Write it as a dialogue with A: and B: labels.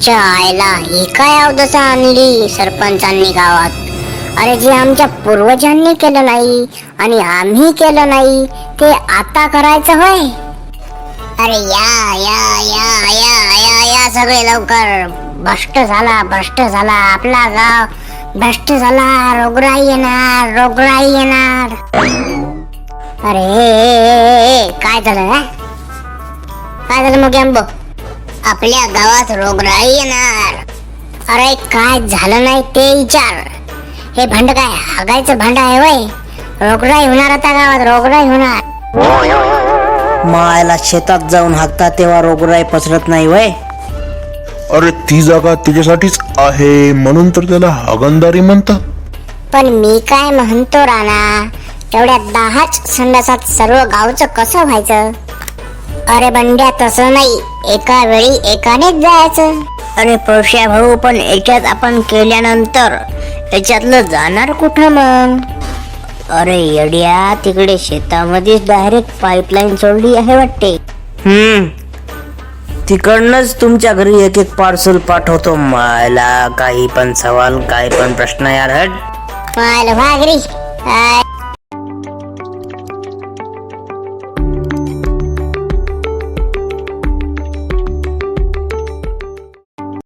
A: च्या आईला ही काय अवदसा आणली सरपंचांनी गावात. अरे जे आमच्या पूर्वजांनी केलं नाही आणि आम्ही केलं नाही ते आता करायचं होय. अरे या या या या या या सगळे लवकर. भ्रष्ट झाला आपला गाव भ्रष्ट झाला. रोगराई येणार. अरे काय झालं मग आंबो. आपल्या गावात रोगराई येणार. अरे काय झालं नाही ते विचार. हे भांड काय हागायचं भांड आहे वय. रोगराई होणार आता गावात रोगराई होणार.
B: मायला शेतात जाऊन हाकता तेव्हा रोगराई पसरत नाही वय.
C: अरे ती जागा त्याच्यासाठीच आहे म्हणून तर त्याला हागंदारी म्हणतात.
A: पण मी काय म्हणतो राणा, तेवढ्या 10च संडासात सर्व गावचं कसं व्हायचं. अरे बंड्या तसं नाही, एका वेळी एकानेच जायचं.
B: अरे पौष्या भाऊ, पण याच्यात आपण केल्यानंतर याच्यातलं जाणार कुठं मग. अरे येड्या, तिकडे शेतामध्येच डायरेक्ट पाईपलाईन सोडली आहे वाटते. तिकडनंच तुमच्या घरी एक एक पार्सल पाठवतो. मायला काही पण सवाल काही पण प्रश्न यार. हट
A: माल भागरी